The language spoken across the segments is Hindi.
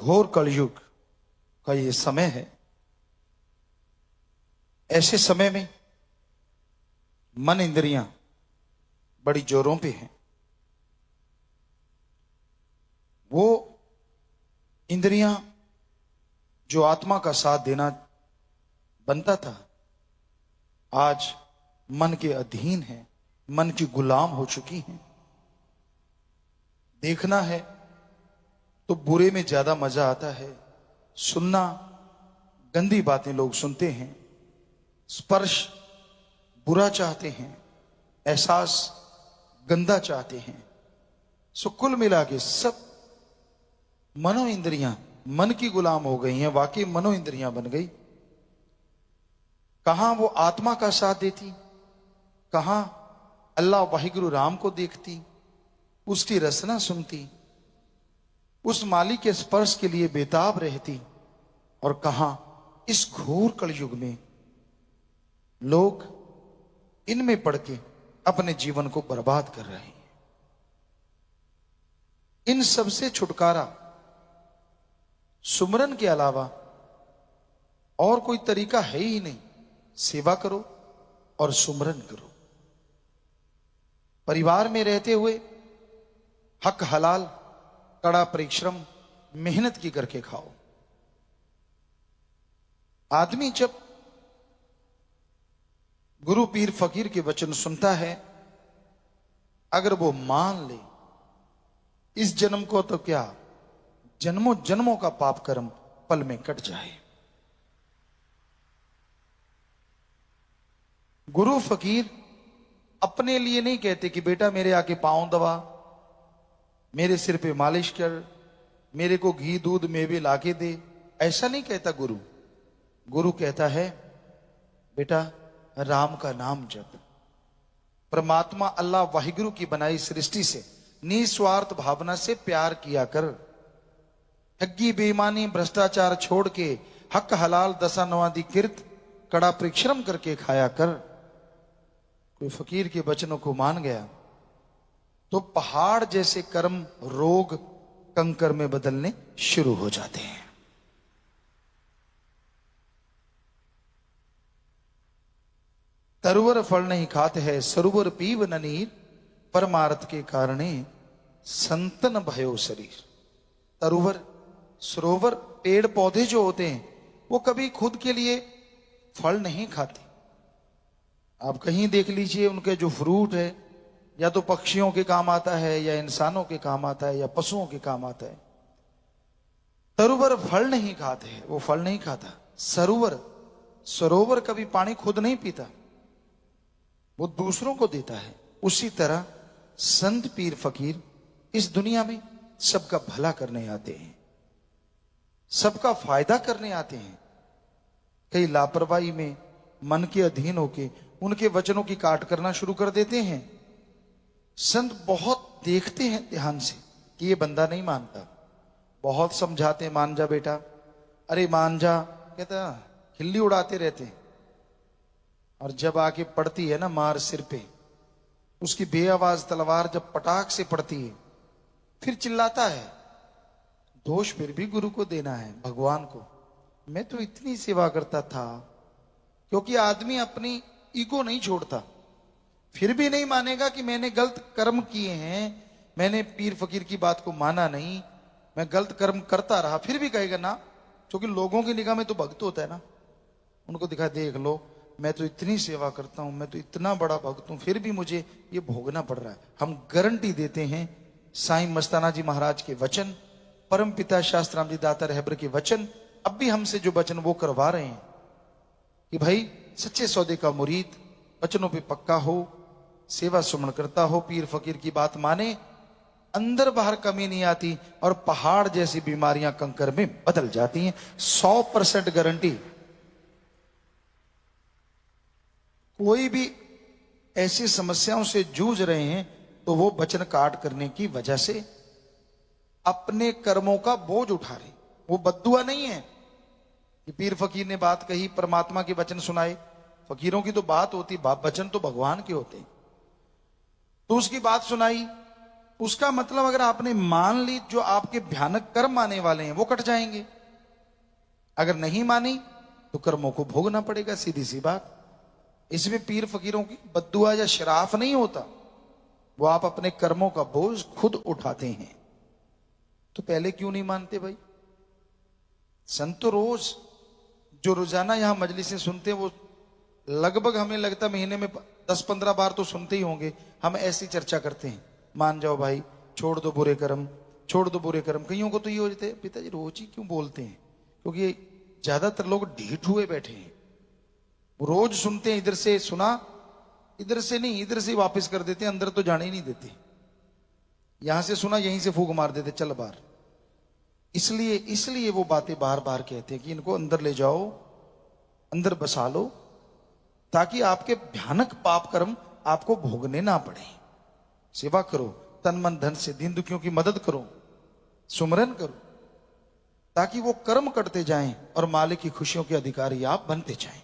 घोर कलयुग का ये समय है। ऐसे समय में मन इंद्रियां बड़ी जोरों पे हैं। वो इंद्रियां जो आत्मा का साथ देना बनता था, आज मन के अधीन है, मन की गुलाम हो चुकी हैं। देखना है तो बुरे में ज्यादा मजा आता है, सुनना गंदी बातें लोग सुनते हैं, स्पर्श बुरा चाहते हैं, एहसास गंदा चाहते हैं। सो कुल मिला के सब मनो इंद्रियां मन की गुलाम हो गई हैं। वाकई मनो इंद्रियां बन गई। कहां वो आत्मा का साथ देती, कहां अल्लाह वाहिगुरु राम को देखती, उसकी रसना सुनती, उस मालिक के स्पर्श के लिए बेताब रहती, और कहां इस घोर कलयुग में लोग इनमें पड़ के अपने जीवन को बर्बाद कर रहे हैं। इन सब से छुटकारा सुमरन के अलावा और कोई तरीका है ही नहीं। सेवा करो और सुमरन करो। परिवार में रहते हुए हक हलाल कड़ा परिश्रम मेहनत की करके खाओ। आदमी जब गुरु पीर फकीर के वचन सुनता है, अगर वो मान ले इस जन्म को, तो क्या जन्मों जन्मों का पाप कर्म पल में कट जाए। गुरु फकीर अपने लिए नहीं कहते कि बेटा मेरे आके पांव दबा, मेरे सिर पे मालिश कर, मेरे को घी दूध मेवे लाके दे। ऐसा नहीं कहता गुरु। गुरु कहता है बेटा राम का नाम जप। परमात्मा अल्लाह वाहिगुरु की बनाई सृष्टि से निस्वार्थ भावना से प्यार किया कर। ठगी बेईमानी भ्रष्टाचार छोड़ के हक हलाल दसा नवादी किर्त कड़ा परिश्रम करके खाया कर। कोई फकीर के वचनों को मान गया तो पहाड़ जैसे कर्म रोग कंकर में बदलने शुरू हो जाते हैं। तरुवर फल नहीं खाते हैं, सरोवर पीव न नीर, परमार्थ के कारणे संतन भयो शरीर। तरुवर सरोवर पेड़ पौधे जो होते हैं वो कभी खुद के लिए फल नहीं खाते। आप कहीं देख लीजिए, उनके जो फ्रूट है या तो पक्षियों के काम आता है, या इंसानों के काम आता है, या पशुओं के काम आता है। तरुवर फल नहीं खाते हैं, वो फल नहीं खाता। सरोवर कभी पानी खुद नहीं पीता, वो दूसरों को देता है। उसी तरह संत पीर फकीर इस दुनिया में सबका भला करने आते हैं, सबका फायदा करने आते हैं। कई लापरवाही में मन के अधीन होके उनके वचनों की काट करना शुरू कर देते हैं। संत बहुत देखते हैं ध्यान से कि ये बंदा नहीं मानता, बहुत समझाते हैं, मान जा बेटा, अरे मान जा, कहता खिल्ली उड़ाते रहते हैं। और जब आके पड़ती है ना मार सिर पे, उसकी बेआवाज तलवार जब पटाख से पड़ती है, फिर चिल्लाता है। दोष फिर भी गुरु को देना है, भगवान को। मैं तो इतनी सेवा करता था। क्योंकि आदमी अपनी ईगो नहीं छोड़ता। फिर भी नहीं मानेगा कि मैंने गलत कर्म किए हैं, मैंने पीर फकीर की बात को माना नहीं, मैं गलत कर्म करता रहा, फिर भी कहेगा ना। क्योंकि लोगों की निगाह में तो भक्त होता है ना, उनको दिखा, देख लो मैं तो इतनी सेवा करता हूं, मैं तो इतना बड़ा भक्त हूं, फिर भी मुझे ये भोगना पड़ रहा है। हम गारंटी देते हैं साईं मस्ताना जी महाराज के वचन, परम पिता शास्त्राम जी दाता रहबर के वचन, अब भी हमसे जो वचन वो करवा रहे हैं कि भाई सच्चे सौदे का मुरीद, वचनों पे पक्का हो, सेवा सुमन करता हो, पीर फकीर की बात माने, अंदर बाहर कमी नहीं आती, और पहाड़ जैसी बीमारियां कंकर में बदल जाती हैं। 100% गारंटी। कोई भी ऐसी समस्याओं से जूझ रहे हैं तो वो वचन काट करने की वजह से अपने कर्मों का बोझ उठा रहे। वो बद्दुआ नहीं है कि पीर फकीर ने बात कही, परमात्मा के वचन सुनाए। फकीरों की तो बात होती, वचन तो भगवान के होते। तो उसकी बात सुनाई, उसका मतलब अगर आपने मान ली, जो आपके भयानक कर्म आने वाले हैं वो कट जाएंगे। अगर नहीं मानी तो कर्मों को भोगना पड़ेगा, सीधी सी बात। इसमें पीर फकीरों की बद्दुआ या शराफ नहीं होता, वो आप अपने कर्मों का बोझ खुद उठाते हैं। तो पहले क्यों नहीं मानते भाई? संत तो रोज, जो रोजाना यहां मजलिसें सुनते हैं, वो लगभग हमें लगता महीने में 10-15 बार तो सुनते ही होंगे। हम ऐसी चर्चा करते हैं, मान जाओ भाई, छोड़ दो बुरे कर्म, छोड़ दो बुरे कर्म। कईयों को तो ये हो जाते हैं, पिताजी रोज ही क्यों बोलते हैं? क्योंकि ज्यादातर लोग ढीठ हुए बैठे हैं, रोज सुनते हैं, इधर से सुना, इधर से नहीं, इधर से वापस कर देते हैं, अंदर तो जाने ही नहीं देते। यहां से सुना, यहीं से फूक मार देते, चल बाहर। इसलिए वो बातें बार बार कहते हैं कि इनको अंदर ले जाओ, अंदर बसा लो, ताकि आपके भयानक पाप कर्म आपको भोगने ना पड़े। सेवा करो, तन मन धन से दीन दुखियों की मदद करो, सुमरन करो, ताकि वो कर्म करते जाएं और मालिक की खुशियों के अधिकारी आप बनते जाएं।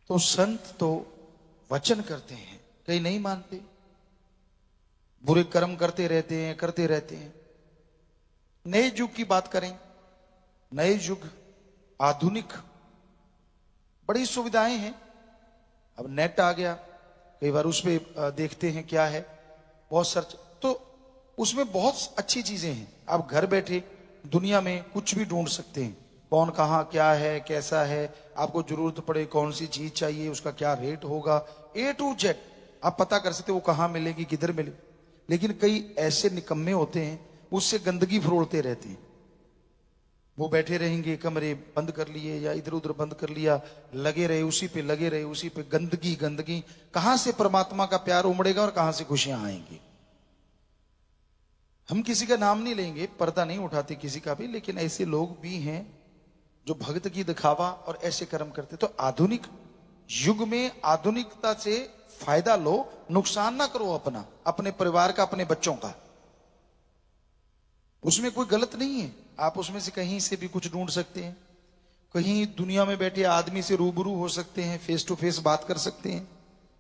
तो संत तो वचन करते हैं, कई नहीं मानते, बुरे कर्म करते रहते हैं। नए युग की बात करें, नए युग आधुनिक, बड़ी सुविधाएं हैं। अब नेट आ गया, कई बार उस पर देखते हैं क्या है, बहुत सर्च, तो उसमें बहुत अच्छी चीजें हैं। आप घर बैठे दुनिया में कुछ भी ढूंढ सकते हैं, कौन कहाँ क्या है, कैसा है, आपको जरूरत पड़े कौन सी चीज चाहिए, उसका क्या रेट होगा, A to Z आप पता कर सकते हो, वो कहाँ मिलेगी, किधर मिलेगी। लेकिन कई ऐसे निकम्मे होते हैं, उससे गंदगी फरोलते रहते हैं। वो बैठे रहेंगे, कमरे बंद कर लिए या इधर उधर बंद कर लिया, लगे रहे उसी पे, लगे रहे उसी पे, गंदगी गंदगी। कहां से परमात्मा का प्यार उमड़ेगा और कहां से खुशियां आएंगी? हम किसी का नाम नहीं लेंगे, पर्दा नहीं उठाते किसी का भी, लेकिन ऐसे लोग भी हैं जो भक्त की दिखावा और ऐसे कर्म करते। तो आधुनिक युग में आधुनिकता से फायदा लो, नुकसान ना करो अपना, अपने परिवार का, अपने बच्चों का। उसमें कोई गलत नहीं है, आप उसमें से कहीं से भी कुछ ढूंढ सकते हैं, कहीं दुनिया में बैठे आदमी से रूबरू हो सकते हैं, फेस टू फेस बात कर सकते हैं,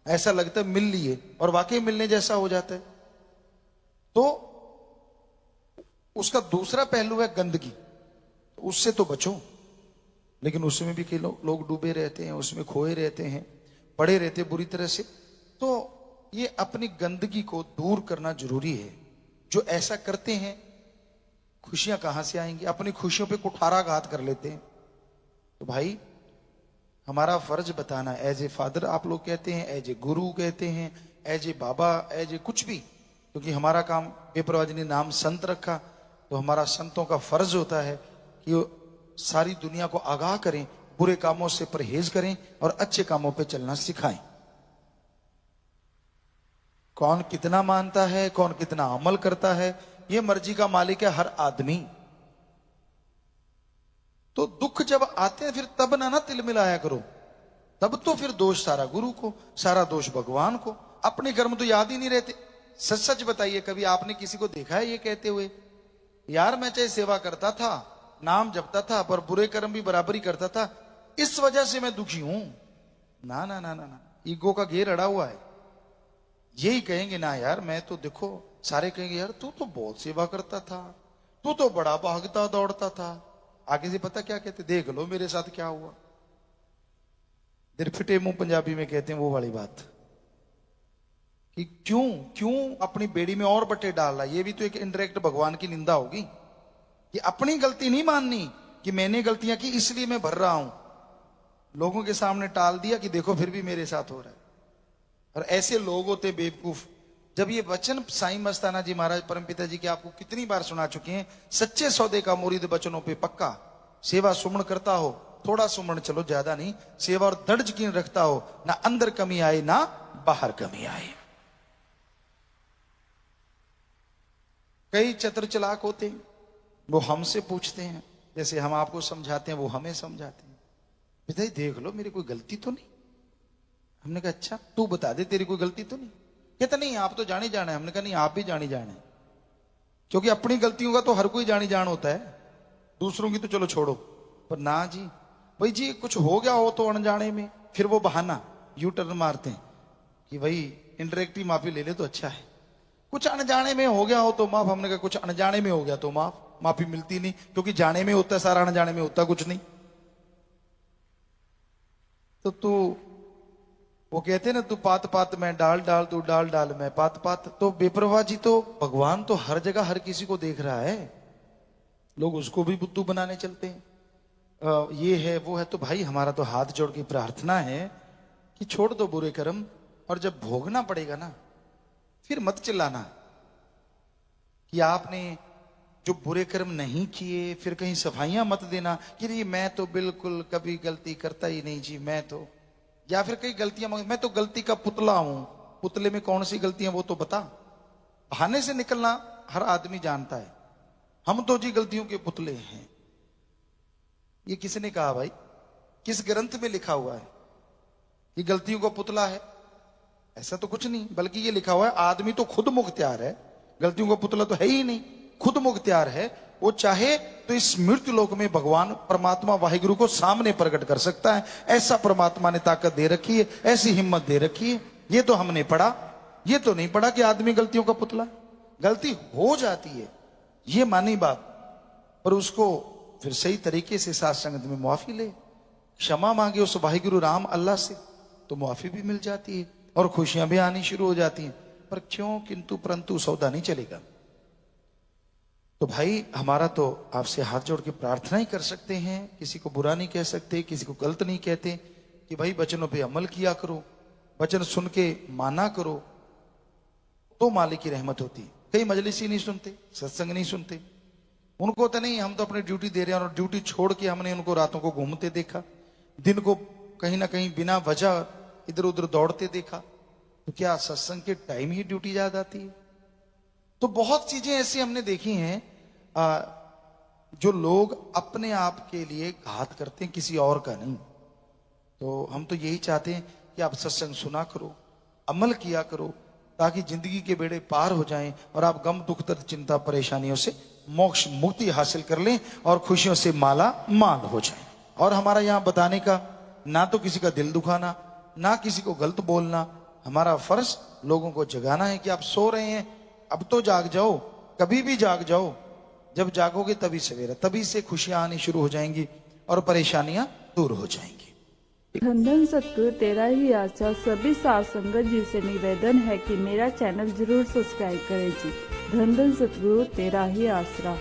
ऐसा लगता है मिल लिए और वाकई मिलने जैसा हो जाता है। तो उसका दूसरा पहलू है गंदगी, उससे तो बचो। लेकिन उसमें भी कई लोग डूबे रहते हैं, उसमें खोए रहते हैं, पड़े रहते बुरी तरह से। तो ये अपनी गंदगी को दूर करना जरूरी है। जो ऐसा करते हैं, खुशियां कहां से आएंगी? अपनी खुशियों पे कुठाराघात कर लेते हैं। तो भाई हमारा फर्ज बताना, एज ए फादर आप लोग कहते हैं, एज ए गुरु कहते हैं, as a Baba, as a कुछ भी, क्योंकि हमारा काम, बेपरवाह ने नाम संत रखा, तो हमारा संतों का फर्ज होता है कि सारी दुनिया को आगाह करें, बुरे कामों से परहेज करें और अच्छे कामों पे चलना सिखाएं। कौन कितना मानता है, कौन कितना अमल करता है, ये मर्जी का मालिक है हर आदमी। तो दुख जब आते हैं फिर तब ना तिल मिलाया करो, तब तो फिर दोष सारा गुरु को, सारा दोष भगवान को, अपने कर्म तो याद ही नहीं रहते। सच सच बताइए, कभी आपने किसी को देखा है ये कहते हुए, यार मैं चाहे सेवा करता था, नाम जपता था, पर बुरे कर्म भी बराबरी करता था, इस वजह से मैं दुखी हूं? ना ना ना ना ना, ईगो का घेर अड़ा हुआ है। यही कहेंगे ना यार, मैं तो देखो, सारे कहेंगे यार तू तो बहुत सेवा करता था, तू तो बड़ा भागता दौड़ता था। आगे से पता क्या कहते, देख लो मेरे साथ क्या हुआ। दिल फिटे मुंह पंजाबी में कहते हैं वो वाली बात, कि क्यों क्यों अपनी बेड़ी में और बट्टे डाल रहा। ये भी तो एक इनडायरेक्ट भगवान की निंदा होगी, कि अपनी गलती नहीं माननी कि मैंने गलतियां की इसलिए मैं भर रहा हूं, लोगों के सामने टाल दिया कि देखो फिर भी मेरे साथ हो रहा है। और ऐसे लोग होते बेवकूफ। जब ये वचन साईं मस्ताना जी महाराज परमपिता जी के आपको कितनी बार सुना चुके हैं, सच्चे सौदे का मुरीद बचनों पे पक्का, सेवा सुमन करता हो, थोड़ा सुमन चलो ज्यादा नहीं, सेवा और दृढ़ यकीन रखता हो, ना अंदर कमी आए ना बाहर कमी आए। कई चतुर चालाक होते हैं, वो हमसे पूछते हैं, जैसे हम आपको समझाते हैं वो हमें समझाते हैं, पिताजी देख लो मेरी कोई गलती तो नहीं। हमने कहा अच्छा तू बता दे तेरी कोई गलती तो नहीं। कहता नहीं आप तो जाने जाना है। हमने कहा नहीं आप भी जाने जाना है, क्योंकि अपनी गलतियों का तो हर कोई जानी जान होता है, दूसरों की तो चलो छोड़ो। पर ना जी, भाई जी कुछ हो गया हो तो अनजाने में, फिर वो बहाना यू टर्न मारते हैं कि भाई इंडायरेक्टली माफी ले ले तो अच्छा है। कुछ अनजाने में हो गया हो तो माफ, हमने कहा कुछ अनजाने में हो गया तो माफ, माफी मिलती नहीं, क्योंकि जाने में होता है सारा, अनजाने में होता कुछ नहीं। तो तू, वो कहते ना, तू पात पात में डाल डाल, तू डाल डाल में पात पात। तो बेपरवाह जी, तो भगवान तो हर जगह हर किसी को देख रहा है, लोग उसको भी बुद्धू बनाने चलते हैं। ये है वो है। तो भाई हमारा तो हाथ जोड़ के प्रार्थना है कि छोड़ दो बुरे कर्म, और जब भोगना पड़ेगा ना फिर मत चिल्लाना कि आपने जो बुरे कर्म नहीं किए, फिर कहीं सफाइयां मत देना कि नहीं मैं तो बिल्कुल कभी गलती करता ही नहीं जी, मैं तो, या फिर कई गलतियां, मैं तो गलती का पुतला हूं। पुतले में कौन सी गलतियां वो तो बता। बहाने से निकलना हर आदमी जानता है, हम तो जी गलतियों के पुतले हैं। ये किसने कहा भाई? किस ग्रंथ में लिखा हुआ है कि गलतियों का पुतला है? ऐसा तो कुछ नहीं, बल्कि ये लिखा हुआ है आदमी तो खुद मुख्तियार है, गलतियों का पुतला तो है ही नहीं, खुद मुख्तियार है। वो चाहे तो इस मृत्यु लोक में भगवान परमात्मा वाहिगुरु को सामने प्रकट कर सकता है। ऐसा परमात्मा ने ताकत दे रखी है, ऐसी हिम्मत दे रखी है। ये तो हमने पढ़ा, ये तो नहीं पढ़ा कि आदमी गलतियों का पुतला। गलती हो जाती है, ये मानी बात, पर उसको फिर सही तरीके से साथ संगत में मुआफी ले, क्षमा मांगे उस वाहिगुरु राम अल्लाह से, तो मुआफी भी मिल जाती है और खुशियां भी आनी शुरू हो जाती हैं। पर क्यों किंतु परंतु सौदा नहीं चलेगा। तो भाई हमारा तो आपसे हाथ जोड़ के प्रार्थना ही कर सकते हैं, किसी को बुरा नहीं कह सकते, किसी को गलत नहीं कहते, कि भाई वचनों पे अमल किया करो, वचन सुन के माना करो, तो मालिक की रहमत होती। कई मजलिस ही नहीं सुनते, सत्संग नहीं सुनते, उनको तो नहीं, हम तो अपनी ड्यूटी दे रहे हैं, और ड्यूटी छोड़ के हमने उनको रातों को घूमते देखा, दिन को कहीं ना कहीं बिना वजह इधर उधर दौड़ते देखा। तो क्या सत्संग के टाइम ही ड्यूटी याद आती है? तो बहुत चीजें ऐसी हमने देखी हैं जो लोग अपने आप के लिए घात करते हैं, किसी और का नहीं। तो हम तो यही चाहते हैं कि आप सत्संग सुना करो, अमल किया करो, ताकि जिंदगी के बेड़े पार हो जाएं और आप गम दुख दर्द चिंता परेशानियों से मोक्ष मुक्ति हासिल कर लें और खुशियों से माला माल हो जाएं। और हमारा यहाँ बताने का ना तो किसी का दिल दुखाना, ना किसी को गलत बोलना, हमारा फर्ज लोगों को जगाना है कि आप सो रहे हैं, अब तो जाग जाओ, कभी भी जाग जाओ। जब जागोगे तभी सवेरा, तभी से खुशियां आनी शुरू हो जाएंगी और परेशानियां दूर हो जाएंगी। धन धन सतगुरु तेरा ही आशा। सभी साध संगत जी से निवेदन है कि मेरा चैनल जरूर सब्सक्राइब करें जी। धन धन सतगुरु तेरा ही आसरा।